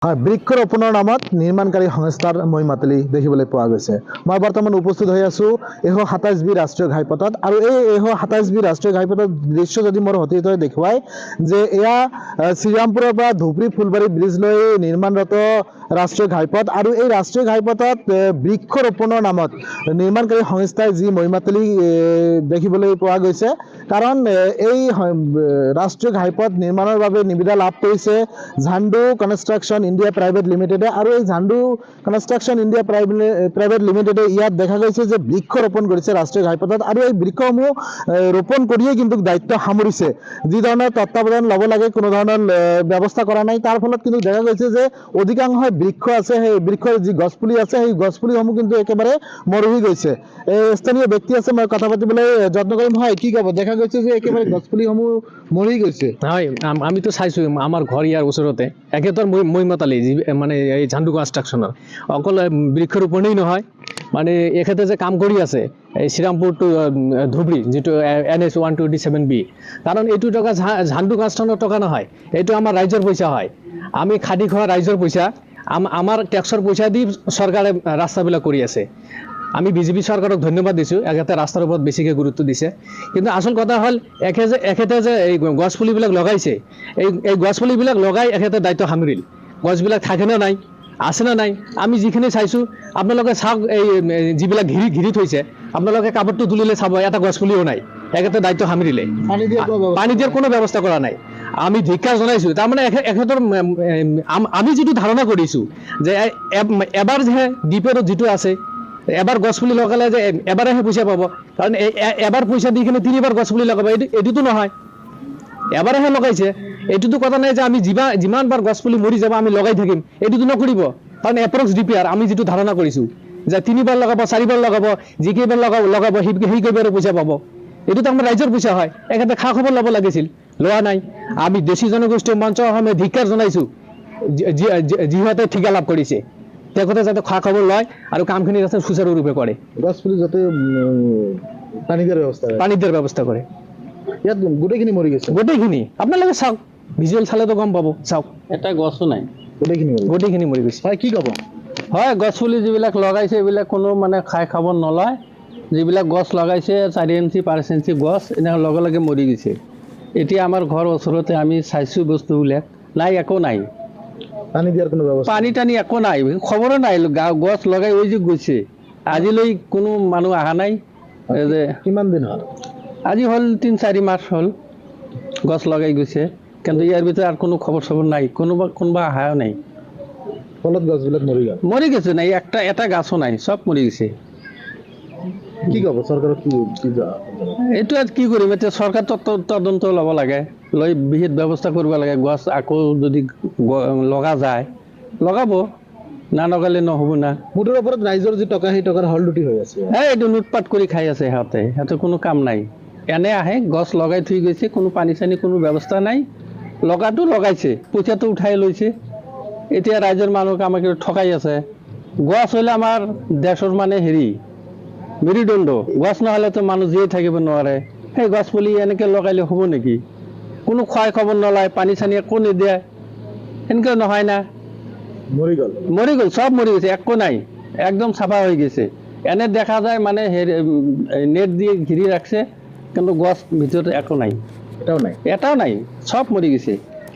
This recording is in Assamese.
হয়, বৃক্ষৰোপণৰ নামত নিৰ্মাণকাৰী সংস্থাৰ মহিমাতলি দেখিবলৈ পোৱা গৈছে। মই বৰ্তমান উপস্থিত হৈ আছো 127বি ৰাষ্ট্ৰীয় ঘাইপথত আৰু এই 127বি ৰাষ্ট্ৰীয় ঘাইপথৰ দৃশ্য যদি মোৰ সতীৰ্থই দেখুৱাই যে এয়া শ্ৰীৰামপুৰৰ পৰা ধুবুৰী ফুলবাৰী ব্ৰিজলৈ নিৰ্মাণৰত ৰাষ্ট্ৰীয় ঘাইপথ আৰু এই ৰাষ্ট্ৰীয় ঘাইপথত বৃক্ষৰোপণৰ নামত নিৰ্মাণকাৰী সংস্থাই যি মহিমাতলি দেখিবলৈ পোৱা গৈছে। কাৰণ এই ৰাষ্ট্ৰীয় ঘাইপথ নিৰ্মাণৰ বাবে নিবিদা লাভ কৰিছে ঝাণ্ডু কনষ্ট্ৰাকশ্যন ইণ্ডিয়া প্ৰাইভেট লিমিটেডে আৰু এই ঝাণ্ডু কনষ্ট্ৰাকশ্যন ইণ্ডিয়া প্ৰাইভেট লিমিটেডে ইয়াত দেখা গৈছে যে বৃক্ষ ৰোপণ কৰিছে ৰাষ্ট্ৰীয় ঘাইপথত আৰু এই বৃক্ষসমূহ ৰোপণ কৰিয়ে কিন্তু দায়িত্ব সামৰিছে। যি ধৰণৰ তত্ত্বাৱধান ল'ব লাগে কোনো ধৰণৰ ব্যৱস্থা কৰা নাই। তাৰ ফলত কিন্তু দেখা গৈছে যে অধিকাংশ বৃক্ষ আছে, সেই বৃক্ষৰ যি গছপুলি আছে সেই গছপুলিসমূহ কিন্তু একেবাৰে মৰহি গৈছে। স্থানীয় ব্যক্তি আছে, মই কথা পাতিবলৈ যত্ন কৰিম। হয়, কি ক'ব? দেখা গৈছে যে একেবাৰে গছপুলিসমূহ মৰি গৈছে। হয়, আমিতো চাইছোঁ আমাৰ ঘৰ ইয়াৰ ওচৰতে একেটাৰ মহিমাতলি মানে এই ঝাণ্ডু কনষ্ট্ৰাকশ্যনৰ অকল বৃক্ষৰোপণেই নহয়, মানে এখেতে যে কাম কৰি আছে এই শ্ৰীৰামপুৰ টু ধুবুৰী যিটো NH 127B, কাৰণ এইটো টকা ঝাণ্ডু কনষ্ট্ৰাকশ্যনৰ টকা নহয়, এইটো আমাৰ ৰাইজৰ পইচা হয়। আমি খাটি খোৱা ৰাইজৰ পইচা, আমাৰ টেক্সৰ পইচা দি চৰকাৰে ৰাস্তাবিলাক কৰি আছে। আমি বিজেপি চৰকাৰক ধন্যবাদ দিছোঁ, এখেতে ৰাস্তাৰ ওপৰত বেছিকৈ গুৰুত্ব দিছে। কিন্তু আচল কথা হ'ল এখেতে যে এই গছপুলিবিলাক লগাইছে, এই গছপুলিবিলাক লগাই এখেতে দায়িত্ব সামৰিল। গছবিলাক থাকেনে নাই, আছেনে নাই, আমি যিখিনি চাইছোঁ আপোনালোকে চাওক। এই যিবিলাক ঘিৰি থৈছে আপোনালোকে কাপোৰটো তুলিলে চাব এটা গছপুলিও নাই। এখেতে দায়িত্ব সামৰিলে, পানী দিয়াৰ কোনো ব্যৱস্থা কৰা নাই। আমি ধিক্কাৰ জনাইছোঁ। তাৰমানে এখেতৰ আমি যিটো ধাৰণা কৰিছোঁ যে এবাৰ যে ডিপেৰত যিটো আছে এবাৰ গছপুলি লগালে যে এবাৰেহে পইচা পাব, কাৰণ এবাৰ পইচা দি কিনে 3বাৰ গছপুলি লগাব, এইটোতো নহয়। এবাৰেহে লগাইছে, এইটোতো কথা নাই যে আমি যিমানবাৰ গছপুলি মৰি যাব আমি লগাই থাকিম, এইটোতো নকৰিব। কাৰণ এপ্ৰক্স ডিপিআৰ আমি যিটো ধাৰণা কৰিছোঁ যে 3বাৰ লগাব, 4বাৰ লগাব, যিকেইবাৰ লগাব সেইকেইবাৰে পইচা পাব। এইটোতো আমাৰ ৰাইজৰ পইচা হয়। একেবাৰে খা খবৰ ল'ব লাগিছিল, লোৱা নাই। আমি দেশী জনগোষ্ঠীয় মঞ্চ অসমে ধিক্কাৰ জনাইছোঁ যিহঁতে ঠিকা লাভ কৰিছে, তেখেতে যাতে খা খবৰ লয় আৰু কামখিনি যাতে সুচাৰুৰূপে কৰে, গছপুলি যাতে পানী দিয়াৰ ব্যৱস্থা কৰে। ইয়াত গোটেইখিনি মৰি গৈছে, গোটেইখিনি আপোনালোকে চাওক, ভিজুৱেল চালেতো গম পাব। চাওক, এটা গছো নাই, গোটেইখিনি মৰি গৈছে। হয়, কি ক'ব? হয়, গছপুলি যিবিলাক লগাইছে এইবিলাক কোনো মানে খাব নলয়। যিবিলাক গছ লগাইছে 4 ইঞ্চি 5 ইঞ্চি গছ এনেকৈ লগে লগে মৰি গৈছে। এতিয়া আমাৰ ঘৰৰ ওচৰতে আমি চাইছোঁ বস্তুবিলাক নাই, একো নাই। পানী দিয়াৰ কোনো ব্যৱস্থা, পানী টানি একো নাই, খবৰো নাই। গছ লগাই ওই যে গৈছে, আজিলৈ কোনো মানুহ অহা নাই। যে কিমান দিন হ'ল? আজি হ'ল 3-4 মাস হ'ল গছ লগাই গৈছে, কিন্তু ইয়াৰ ভিতৰত আৰু কোনো খবৰ চবৰ নাই, কোনোবা অহাও নাই। ফলত গছবিলাক মৰি গৈছে, নাই এটা গাছো নাই, চব মৰি গৈছে। কি ক'ব? চৰকাৰক এইটো কি কৰিম এতিয়া? চৰকাৰ তদন্ত ল'ব লাগে, লৈ বিহিত ব্যৱস্থা কৰিব লাগে। গছ আকৌ যদি লগা যায় লগাব, নলগালে নহ'ব না। মুঠৰ ওপৰত ৰাইজৰ যি টকা সেই টকাৰ হলডুটি হৈ আছে। এইটো লুটপাট কৰি খাই আছে সিহঁতে কোনো কাম নাই। এনে আহে গছ লগাই থৈ গৈছে, কোনো পানী চানী কোনো ব্যৱস্থা নাই। লগাটো লগাইছে, পইচাটো উঠাই লৈছে। এতিয়া ৰাইজৰ মানুহক আমাক ঠকাই আছে। গছ হ'লে আমাৰ দেশৰ মানে মেৰুদণ্ড, গছ নহ'লেতো মানুহ জীয়াই থাকিব নোৱাৰে। সেই গছ পুলি এনেকৈ লগাইলে হ'ব নেকি? কোনো খোৱাই খবৰ নলয়, পানী চানী একো নিদিয়ে, সেনেকৈ নহয় না। মৰি গ'ল, চব মৰি গৈছে, একো নাই, একদম চাফা হৈ গৈছে। এনে দেখা যায় মানে নেট দিয়ে ঘিৰি ৰাখছে, কিন্তু গছ ভিতৰত একো নাই, এটাও নাই, চব মৰি গৈছে।